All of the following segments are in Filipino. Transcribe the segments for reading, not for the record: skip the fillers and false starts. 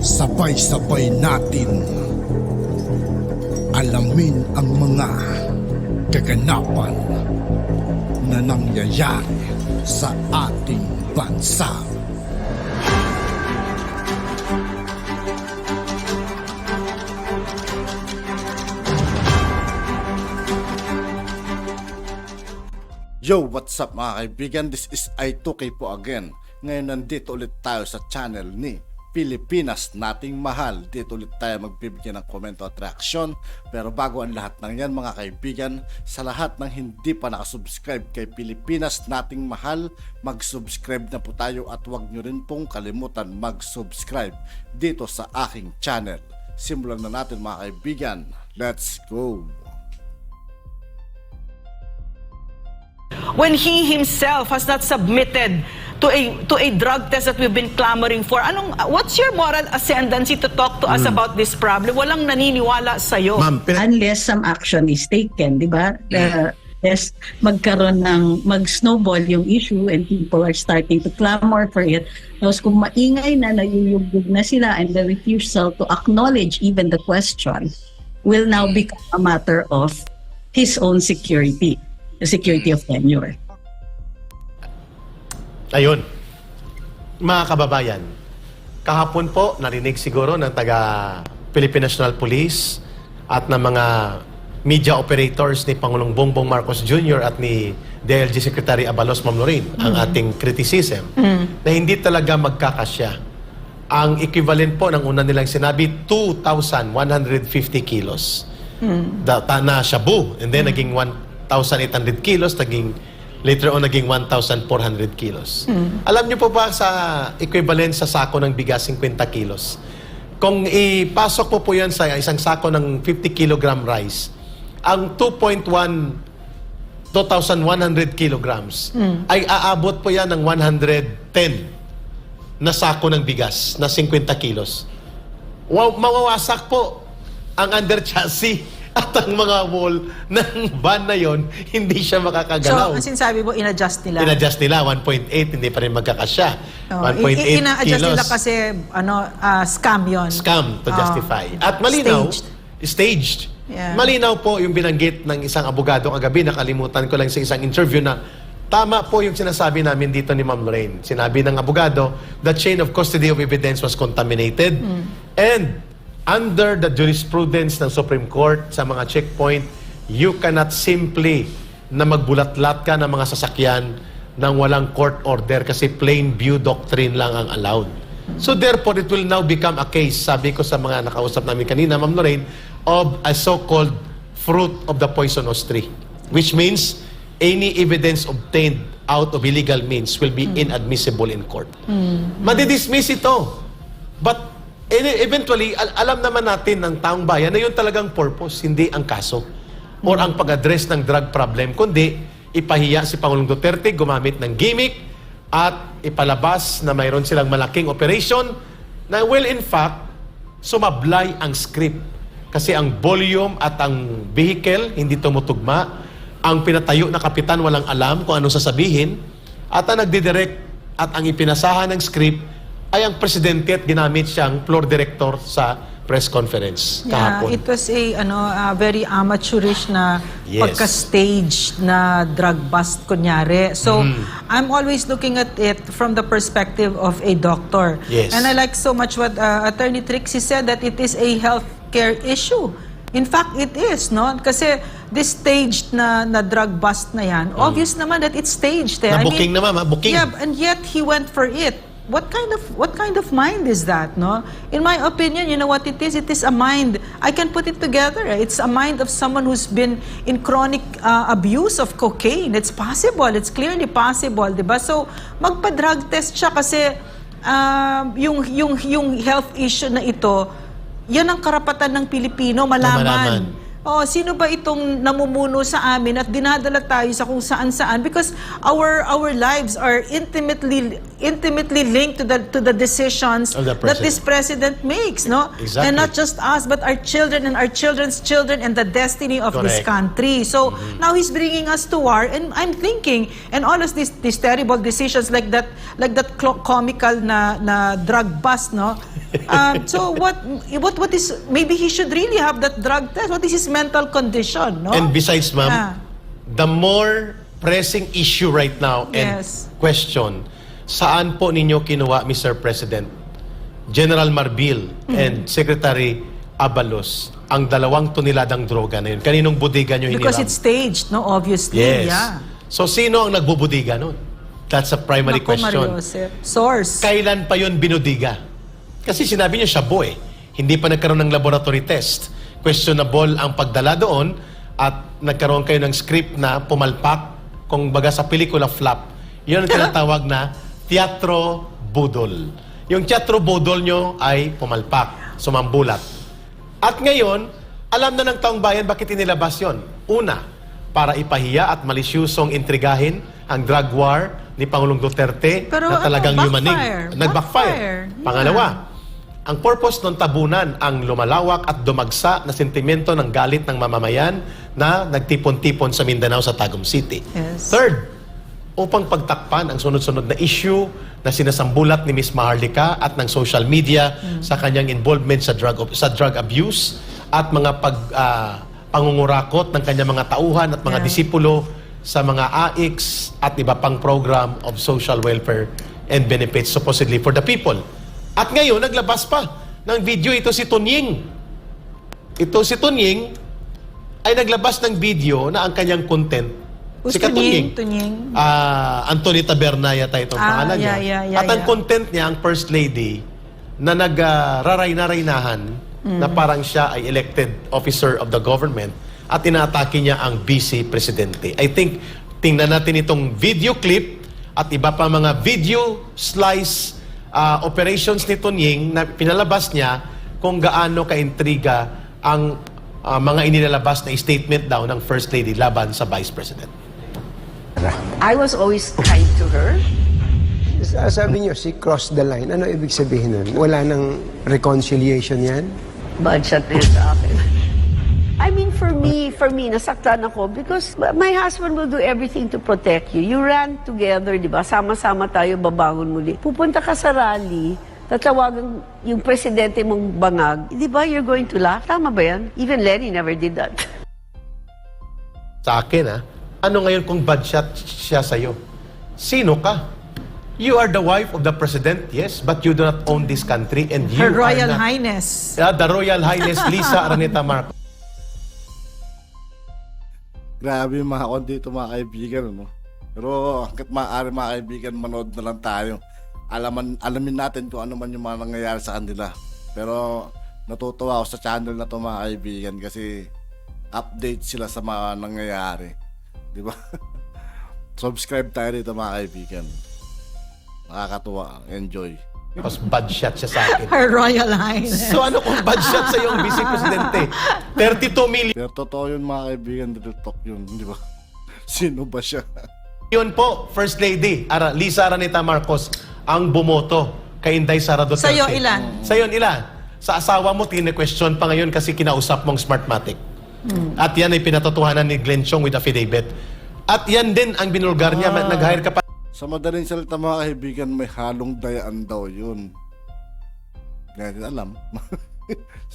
Sabay-sabay natin alamin ang mga kaganapan na nangyayari sa ating bansa. Yo, what's up mga kaibigan? This is I2K po again. Ngayon nandito ulit tayo sa channel ni Pilipinas Nating Mahal. Dito ulit tayo magbibigyan ng komento at reaksyon. Pero bago ang lahat ng yan mga kaibigan, sa lahat ng hindi pa nakasubscribe kay Pilipinas Nating Mahal, mag-subscribe na po tayo at huwag nyo rin pong kalimutan mag-subscribe dito sa aking channel. Simulan na natin mga kaibigan. Let's go! When he himself has not submitted to a drug test that we've been clamoring for. What's your moral ascendancy to talk to us about this problem? Walang naniniwala sa'yo. Unless some action is taken, di ba? Lest magkaroon ng mag-snowball yung issue and people are starting to clamor for it. Tapos kung maingay na, nayuyugbog na sila, and the refusal to acknowledge even the question will now become a matter of his own security, the security of tenure. Ayun, mga kababayan, kahapon po narinig siguro ng taga Philippine National Police at ng mga media operators ni Pangulong Bongbong Marcos Jr. at ni DILG Secretary Abalos Ma'am Lorraine ang ating criticism na hindi talaga magkakasya. Ang equivalent po ng una nilang sinabi, 2,150 kilos na shabu, and then naging 1,800 kilos, later on naging 1,400 kilos. Alam niyo po ba sa equivalent sa sako ng bigas, 50 kilos? Kung ipasok po yan sa isang sako ng 50 kilogram rice, ang 2,100 kilograms ay aabot po yan ng 110 na sako ng bigas na 50 kilos. Mawawasak po ang under chassis at ang mga wall ng van na yon, hindi siya makakagalaw. So, sinasabi mo, in-adjust nila? In-adjust nila, 1.8, hindi pa rin magkakasya. 1.8 ina-adjust kilos. nila kasi, scam yon. Scam to justify. At malinaw, staged. Yeah. Malinaw po yung binanggit ng isang abogado kagabi, nakalimutan ko lang sa isang interview na tama po yung sinasabi namin dito ni Ma'am Lorraine. Sinabi ng abogado, the chain of custody of evidence was contaminated and under the jurisprudence ng Supreme Court sa mga checkpoint, you cannot simply na magbulat-lat ka ng mga sasakyan nang walang court order kasi plain view doctrine lang ang allowed. So therefore, it will now become a case, sabi ko sa mga nakausap namin kanina, Ma'am Lorraine, of a so-called fruit of the poisonous tree. Which means, any evidence obtained out of illegal means will be inadmissible in court. Madidismiss ito. But eventually, alam naman natin ng taong bayan na yun talagang purpose, hindi ang kaso or ang pag-address ng drug problem, kundi ipahiya si Pangulong Duterte, gumamit ng gimmick at ipalabas na mayroon silang malaking operation na will in fact sumablay ang script kasi ang volume at ang vehicle hindi tumutugma, ang pinatayo na kapitan walang alam kung anong sasabihin, at ang nagdidirect at ang ipinasahan ng script ay ang presidente at ginamit siyang floor director sa press conference kahapon. It was a very amateurish na pagka-stage na drug bust kunyari. So, I'm always looking at it from the perspective of a doctor. Yes. And I like so much what Attorney Trixie said, that it is a healthcare issue. In fact, it is, no? Kasi this staged na drug bust na yan, obvious naman that it's staged. Na-booking naman, booking. Yeah, and yet he went for it. What kind of mind is that, no? In my opinion, you know what it is? It is a mind. I can put it together. It's a mind of someone who's been in chronic abuse of cocaine. It's possible. It's clearly possible, diba? So, magpa-drug test siya kasi yung health issue na ito, yan ang karapatan ng Pilipino malaman. oh, sino ba itong namumuno sa amin at dinadala tayo sa kung saan-saan, because our lives are intimately linked to the decisions Of the that this president makes, no? Exactly. And not just us, but our children and our children's children and the destiny of this Correct. country. So now he's bringing us to war, and I'm thinking, and all of these terrible decisions like that comical na drug bust, no? So what is, maybe he should really have that drug test. What is his mental condition, no? And besides, ma'am, Ah. the more pressing issue right now and Yes. question, saan po ninyo kinuha, Mr. President, General Marbil and Secretary Abalos, ang 2 toneladang droga na yun? Kaninong budiga nyo hiniram? Because it's staged, no? Obviously, Yes. yeah. So, sino ang nagbubudiga nun? That's a primary Naku, question. Mario Joseph. Source. Kailan pa yun binudiga? Kasi sinabi niyo shabu eh. Hindi pa nagkaroon ng laboratory test. Questionable ang pagdala doon at nagkaroon kayo ng script na pumalpak, kung baga sa pelikula flop. Yun ang tinatawag na teatro budol. Yung teatro budol nyo ay pumalpak, sumambulat. At ngayon, alam na ng taong bayan bakit inilabas yun. Una, para ipahiya at malisyusong intrigahin ang drug war ni Pangulong Duterte Pero na talagang backfire. yumanig. Nag-backfire. Backfire. Pangalawa, ang purpose ng tabunan ang lumalawak at dumagsa na sentimento ng galit ng mamamayan na nagtipon-tipon sa Mindanao sa Tagum City. Yes. Third, upang pagtakpan ang sunod-sunod na issue na sinasambulat ni Miss Maharlika at ng social media sa kanyang involvement sa drug abuse at mga pangungurakot ng kanyang mga tauhan at mga Yeah. disipulo sa mga AICs at iba pang program of social welfare and benefits supposedly for the people. At ngayon, naglabas pa ng video ito si Tunying. Ito si Tunying ay naglabas ng video na ang kanyang content, Who's si Katunying. Tunying? Antonita Berna yata itong pangalan niya. yeah, At ang yeah. content niya, ang First Lady, na nagraray-naraynahan na parang siya ay elected officer of the government at inaatake niya ang Vice Presidente. I think, tingnan natin itong video clip at iba pa mga video slice operations ni Tunying na pinalabas niya kung gaano kaintriga ang mga inilalabas na statement daw ng First Lady laban sa Vice President. I was always kind to her. Sabi niyo, she crossed the line. Ano ibig sabihin nun? Wala nang reconciliation yan? Budget din sa akin. I mean, for me, nasaktan ako because my husband will do everything to protect you. You ran together, di ba? Sama-sama tayo, babangon muli. Pupunta ka sa rally, tatawagan yung presidente mong bangag. Di ba, you're going to laugh? Tama ba yan? Even Lenny never did that. Sa akin, ano ngayon kung bad shot siya sa'yo? Sino ka? You are the wife of the president, yes, but you do not own this country and you Her Royal are not. Highness. The Royal Highness Lisa Araneta Marcos. Grabe yung mga dito mga kaibigan, no? Pero hanggat maaari mga kaibigan, manood na lang tayo. Alamin natin kung ano man yung mga nangyayari sa kanila. Pero natutuwa ako sa channel na to mga kaibigan kasi update sila sa mga nangyayari. Di ba? Subscribe tayo dito mga kaibigan. Nakakatuwa. Enjoy. Mas bad shot siya sa akin. Her Royal Highness. So ano kung bad shot sa yung Vice Presidente? 32 million Pero totoo yun mga kaibigan, real talk yun. Di ba? Sino ba siya? po, First Lady Lisa Araneta Marcos ang bumoto kay Inday Sara Duterte. Sa'yo, ilan? Sa'yo, ilan? Sa asawa mo, tine-question pa ngayon kasi kinausap mong Smartmatic. At yan ay pinatotohanan ni Glenn Chong with affidavit. At yan din ang binulgar niya. Nag-hire ka pa Sa madaling salita mga kaibigan, may halong dayaan daw yun. Kaya din alam.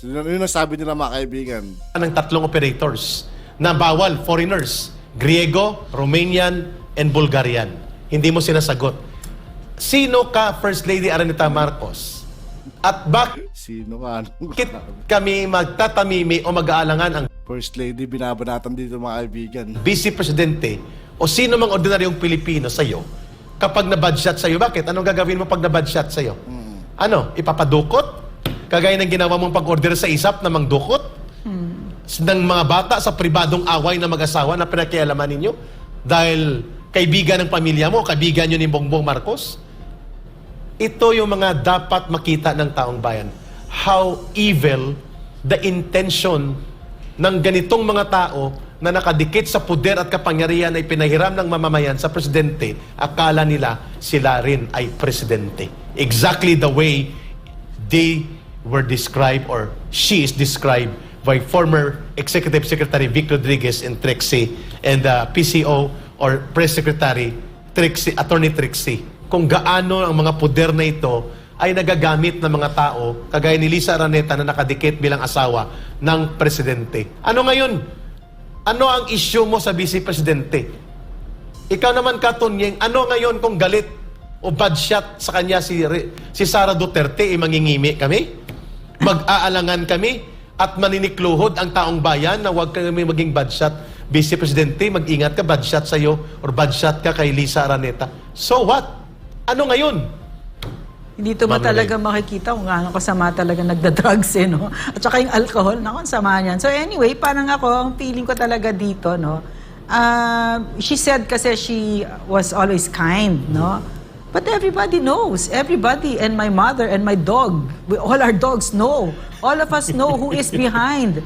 Yun ang sabi nila mga kaibigan. ng 3 operators na bawal foreigners, Griego, Romanian, and Bulgarian. Hindi mo sinasagot. Sino ka, First Lady Araneta Marcos? At bakit Sino ka? kami magtatamimi o mag-aalangan ang First Lady, binabanatan dito mga kaibigan. Vice Presidente o sino mang ordinaryong Pilipino sa'yo kapag na-bad shot sa'yo? Bakit? Anong gagawin mo pag na-bad shot sa'yo? Ano? Ipapadukot? Kagaya ng ginawa mong pag-order sa ISAP na mangdukot? Ng mga bata sa pribadong away na mag-asawa na pinakialaman ninyo? Dahil kaibigan ng pamilya mo, kaibigan nyo ni Bongbong Marcos? Ito yung mga dapat makita ng taong bayan. How evil the intention ng ganitong mga tao na nakadikit sa puder at kapangyarihan ay pinahiram ng mamamayan sa presidente, akala nila sila rin ay presidente. Exactly the way they were described or she is described by former Executive Secretary Vic Rodriguez and Trixie and PCO or Press Secretary Trixie, Attorney Trixie. Kung gaano ang mga puder na ito ay nagagamit ng mga tao kagaya ni Lisa Araneta na nakadikit bilang asawa ng presidente. Ano ngayon? Ano ang issue mo sa Vice Presidente? Ikaw naman, Katunyeng, ano ngayon kung galit o bad shot sa kanya si Sara Duterte, mangingimi kami? Mag-aalangan kami at maninikluhod ang taong bayan na huwag kami maging bad shot. Vice Presidente, mag-ingat ka, bad shot sa'yo or bad shot ka kay Lisa Araneta. So what? Ano ngayon? Hindi mo Ma'am talaga makikita kung gaano kasama talaga nagda-drugs no? At saka yung alcohol, naku, ang sama niyan. So anyway, parang ako, ang feeling ko talaga dito, no? She said kasi she was always kind, no? But everybody knows. Everybody, and my mother and my dog, all our dogs know. All of us know who is behind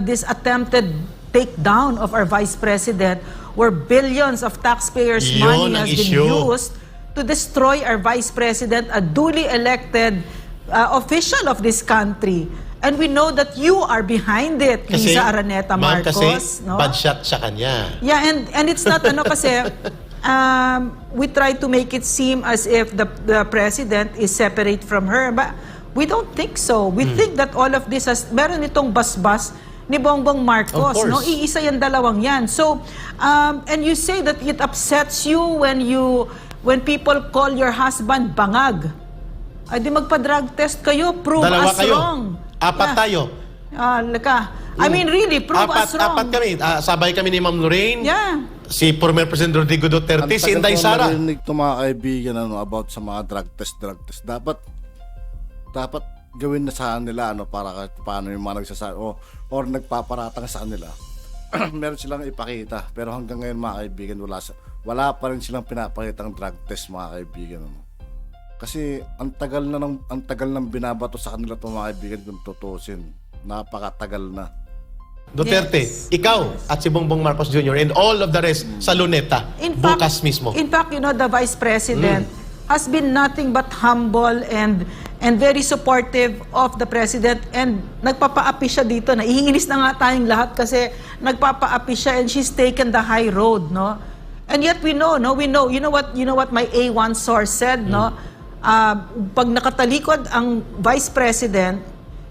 this attempted takedown of our Vice President where billions of taxpayers' Yun money ang has been issue. used to destroy our Vice President, a duly elected official of this country. And we know that you are behind it, Lisa Araneta ma'am, Marcos. kasi no? bad shot sa kanya. Yeah, and it's not kasi we try to make it seem as if the president is separate from her, but we don't think so. We think that all of this has meron itong basbas ni Bongbong Marcos, Of course. no? Iisa yung dalawang yan. So and you say that it upsets you when people call your husband bangag. Ay di magpa-drug test kayo, prove Dalawa us kayo. wrong. Apat tayo. Laka. I mean really, prove us wrong. Apat kami. Sabay kami ni Ma'am Lorraine, Yeah. si former President Rodrigo Duterte, si Inday Ang Sara. tagal ko narinig itong mga kaibigan about sa mga drug test. Dapat gawin na sa nila para kahit paano yung mga nagsasabi or nagpaparatang sa kanila. Meron silang ipakita, pero hanggang ngayon mga kaibigan wala pa rin silang pinapakitang drug test mga kaibigan. Kasi ang tagal ng binabato sa kanila itong mga kaibigan kung tutusin. Napakatagal na. Duterte, Yes. ikaw at si Bongbong Marcos Jr. and all of the rest sa Luneta, bukas mismo. In fact, the Vice President has been nothing but humble and very supportive of the President, and nagpapaapi siya dito. Naiinis na nga tayong lahat kasi nagpapaapi siya and she's taken the high road, no? And yet we know, you know what my A1 source said, no? Pag nakatalikod ang Vice President,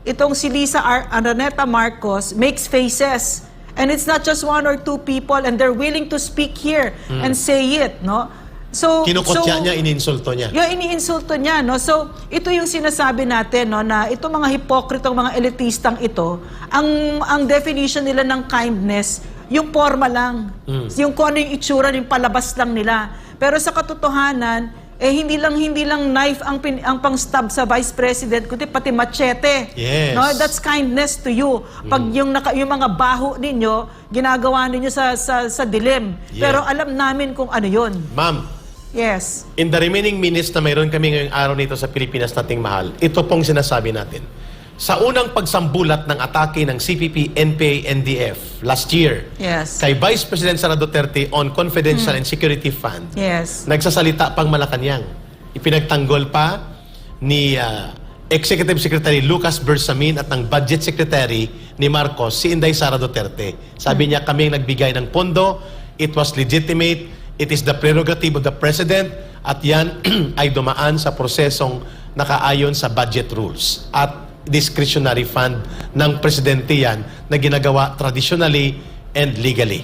itong si Lisa Araneta Marcos makes faces. And it's not just one or two people, and they're willing to speak here and say it, no? So Kinukutya niya, ininsulto niya. yung iniinsulto niya, no? So, ito yung sinasabi natin, no, na itong mga hipokritong mga elitistang ito, ang definition nila ng kindness, yung forma lang. Yung kung ano yung itsura, yung palabas lang nila. Pero sa katotohanan, hindi lang knife ang pang-stab sa Vice President, kundi pati machete. Yes. No, that's kindness to you. Pag yung mga baho ninyo, ginagawa ninyo sa dilim. Yeah. Pero alam namin kung ano yun. Ma'am, Yes. in the remaining minutes na mayroon kami ngayong araw nito sa Pilipinas nating mahal, ito pong sinasabi natin. Sa unang pagsambulat ng atake ng CPP, NPA, NDF last year Yes. kay Vice President Sara Duterte on confidential and security fund, Yes. nagsasalita pang Malacanang. Ipinagtanggol pa ni Executive Secretary Lucas Bersamin at ng Budget Secretary ni Marcos, si Inday Sara Duterte. Sabi niya, kami ang nagbigay ng pondo, it was legitimate, it is the prerogative of the President, at yan ay dumaan sa prosesong nakaayon sa budget rules. At discretionary fund ng Presidente yan na ginagawa traditionally and legally.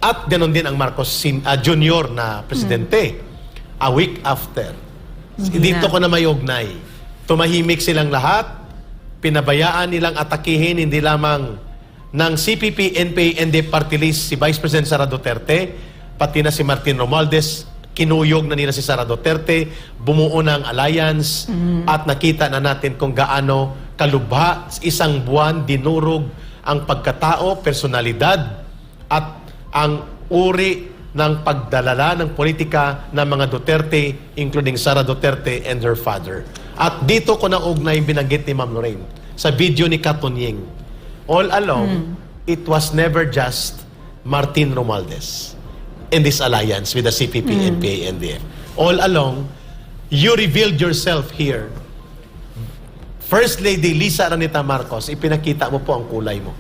At ganoon din ang Marcos Jr. na Presidente. A week after. Hindi Dito na. ko na may ugnay. Tumahimik silang lahat, pinabayaan nilang atakihin hindi lamang ng CPP, NPA, ND party list si Vice President Sara Duterte, pati na si Martin Romualdez, kinuyog na nila si Sara Duterte, bumuo ng alliance, at nakita na natin kung gaano kalubha, isang buwan, dinurog ang pagkatao, personalidad, at ang uri ng pagdalala ng politika ng mga Duterte, including Sara Duterte and her father. At dito ko na ugnay binanggit ni Ma'am Lorraine sa video ni Katunyeng. all along, it was never just Martin Romualdez in this alliance with the CPP, NPA, NDF. All along, you revealed yourself here. First Lady Lisa Araneta Marcos, ipinakita mo po ang kulay mo.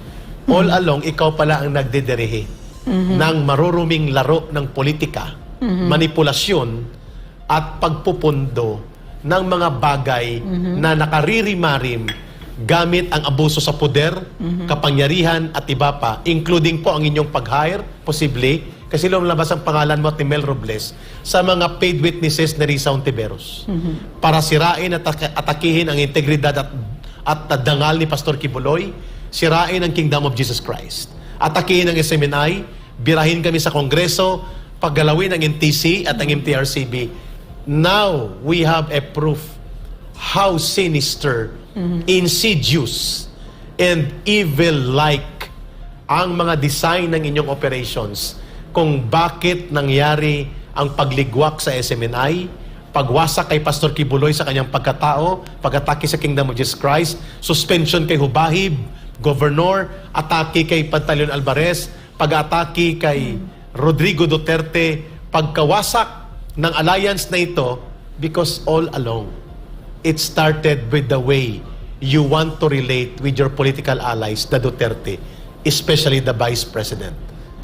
All along, ikaw pala ang nagdederehe ng maruruming laro ng politika, manipulasyon, at pagpupundo ng mga bagay na nakaririmarim gamit ang abuso sa poder, kapangyarihan at iba pa, including po ang inyong pag-hire, posible, kasi lumabas ang pangalan mo at ni Mel Robles sa mga paid witnesses ni Risa Ontiveros para sirain at atakihin ang integridad at dangal ni Pastor Kibuloy, sirain ang Kingdom of Jesus Christ, atakihin ang SMNI, birahin kami sa Kongreso, paggalawin ang NTC at ang MTRCB. Now, we have a proof how sinister, insidious, and evil-like ang mga design ng inyong operations kung bakit nangyari ang pagligwak sa SMNI, pagwasak kay Pastor Kibuloy sa kanyang pagkatao, pag-atake sa Kingdom of Jesus Christ, suspension kay Hubahib, Governor, atake kay Pantaleon Alvarez, pag-atake kay Rodrigo Duterte, pagkawasak ng alliance na ito, because all along, it started with the way you want to relate with your political allies, the Duterte, especially the Vice President.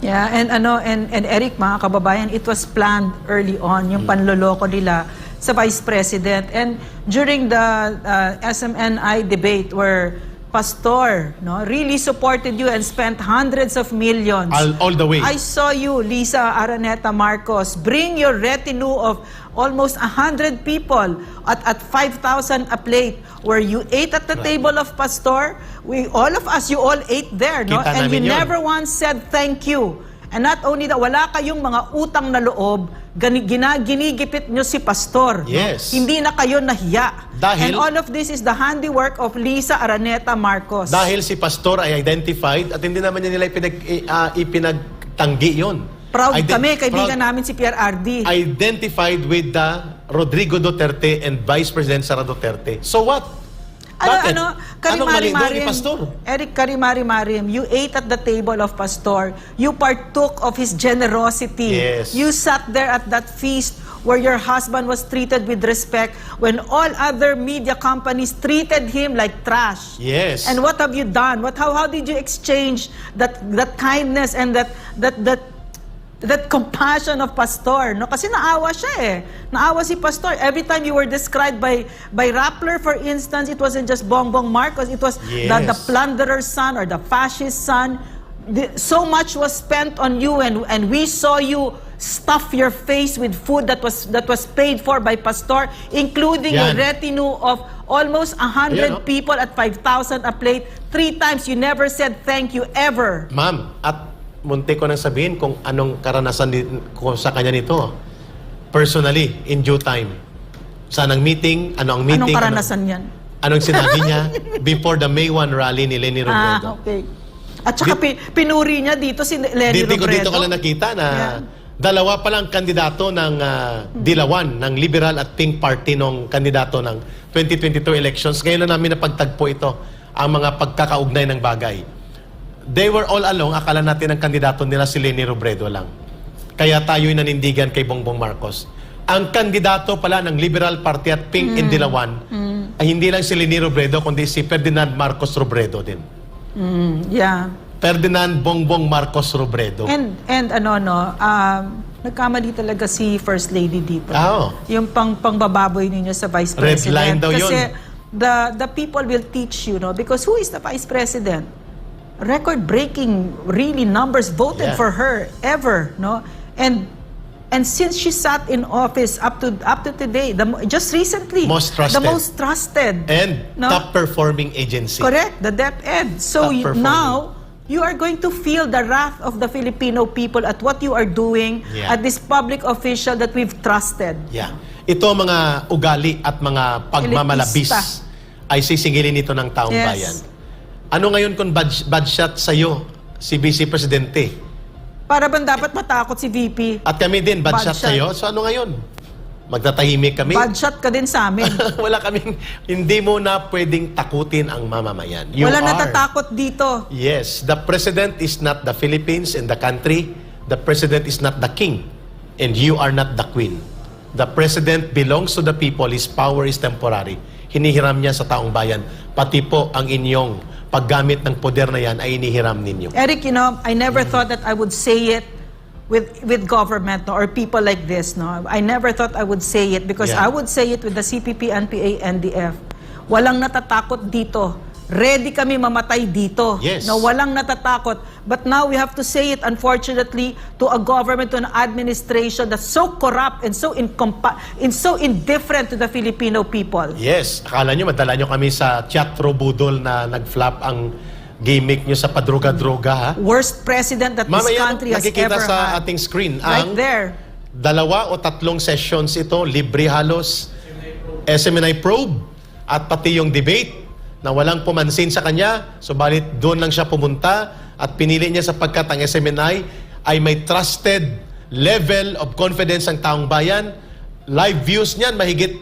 Yeah, and Eric, mga kababayan, it was planned early on, yung panloloko nila sa Vice President. And during the SMNI debate where Pastor really supported you and spent hundreds of millions. All the way. I saw you, Lisa Araneta Marcos, bring your retinue of almost 100 people at 5,000 a plate, where you ate at the table of Pastor. All of us, you all ate there, no? Kita And you namin yun. never once said thank you. And not only that, wala kayong mga utang na loob, ginigipit nyo si Pastor. Yes. No? Hindi na kayo nahiya. Dahil- And all of this is the handiwork of Lisa Araneta Marcos. Dahil si Pastor ay identified at hindi naman nila ipinagtanggi yun. Proud kami, kaibigan namin si Pierre Ardi. Identified with the Rodrigo Duterte and Vice President Sara Duterte. So what? Bakit? Anong mali doon ni Pastor? Eric, Karimari-Marim, you ate at the table of Pastor. You partook of his generosity. Yes. You sat there at that feast where your husband was treated with respect when all other media companies treated him like trash. Yes. And what have you done? How did you exchange that kindness and that compassion of Pastor, no? Kasi naawa siya eh. Naawa si Pastor. Every time you were described by Rappler, for instance, it wasn't just Bongbong Marcos, it was Yes. the plunderer's son or the fascist son. So much was spent on you, and we saw you stuff your face with food that was paid for by Pastor, including your Yan. retinue of almost 100 Ayan, no? people at 5,000 a plate. 3 times you never said thank you ever. Ma'am, at munti ko nang sabihin kung anong karanasan ko sa kanya nito. Personally, in due time. Saan ang meeting? Ano ang meeting? Anong karanasan yan? Anong sinabi niya before the May 1 rally ni Leni Robredo? Okay. At saka pinuri niya dito si Leni Robredo. Dito ko lang nakita na dalawa pa lang kandidato ng Dilawan, ng Liberal at Pink Party nung kandidato ng 2022 elections. Ngayon na namin napagtagpo ito, ang mga pagkakaugnay ng bagay. They were all along, akala natin ang kandidato nila si Leni Robredo lang. Kaya tayo'y nanindigan kay Bongbong Marcos. Ang kandidato pala ng Liberal Party at Pink in Dilawan ay hindi lang si Leni Robredo, kundi si Ferdinand Marcos Robredo din. Yeah. Ferdinand Bongbong Marcos Robredo. And nagkamali talaga si First Lady dito. Oo. Yung pangbababoy ninyo sa Vice Red President. line daw yun. Kasi the people will teach you, no? Because who is the Vice President? Record-breaking, really, numbers voted for her ever, no? And since she sat in office up to today, just recently, Most trusted. the most trusted, And no? top-performing agency. Correct, the DepEd. So Top-performing. now, you are going to feel the wrath of the Filipino people at what you are doing at this public official that we've trusted. Yeah. Ito mga ugali at mga pagmamalabis Elitista. ay sisingilin nito ng taong Yes. bayan. Ano ngayon kung bad shot sa'yo, si Vice Presidente? Para bang dapat matakot si VP? At kami din, bad Bad shot shot. sa'yo? So ano ngayon? magtatahimik kami. Bad shot ka din sa amin. Wala kaming, hindi mo na pwedeng takutin ang mamamayan. You Wala are. natatakot dito. Yes, the president is not the Philippines and the country. The president is not the king. And you are not the queen. The president belongs to the people. His power is temporary. Hinihiram niya sa taong bayan. Pati po ang inyong paggamit ng poder na yan ay inihiram ninyo. Eric, I never thought that I would say it with government, no, or people like this, no. I never thought I would say it because Yeah. I would say it with the CPP, NPA, NDF. Walang natatakot dito. Ready kami mamatay dito. Yes. No, walang natatakot. But now we have to say it, unfortunately, to a government, to an administration that's so corrupt and so indifferent to the Filipino people. Yes, akala nyo madala nyo kami sa teatro budol na nag-flap ang gimmick nyo sa padruga-druga, ha? Worst president that this Mamaya country has nakikita ever sa had. ating screen Right ang there. 2 o 3 sessions ito, libre halos, SMNI probe, at pati yung debate na walang pumansin sa kanya, subalit doon lang siya pumunta at pinili niya sapagkat ang SMNI ay may trusted level of confidence ang taong bayan. Live views niyan, mahigit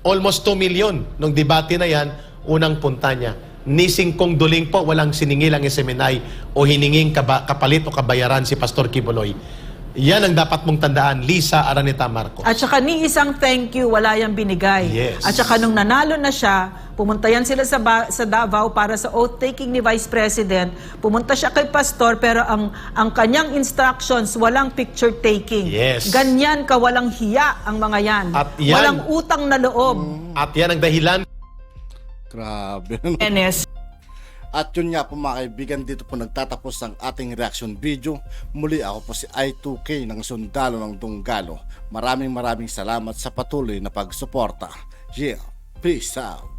almost 2 million nung debate na yan, unang punta niya. Ni singkong duling po, walang siningil ang SMNI o hininging kapalit o kabayaran si Pastor Kibuloy. Yan ang dapat mong tandaan, Lisa Araneta Marcos. At saka ni isang thank you, wala yang binigay. Yes. At saka nung nanalo na siya, pumunta yan sila sa Davao para sa oath-taking ni Vice President. Pumunta siya kay Pastor pero ang kanyang instructions, walang picture-taking. Yes. Ganyan ka, walang hiya ang mga yan. At yan- Walang utang na loob. At yan ang dahilan Grabe. NS. At yun nga po mga kaibigan, dito po nagtatapos ang ating reaction video. Muli ako po si I2K ng Sundalo ng Dunggalo. Maraming salamat sa patuloy na pagsuporta. Yeah, peace out.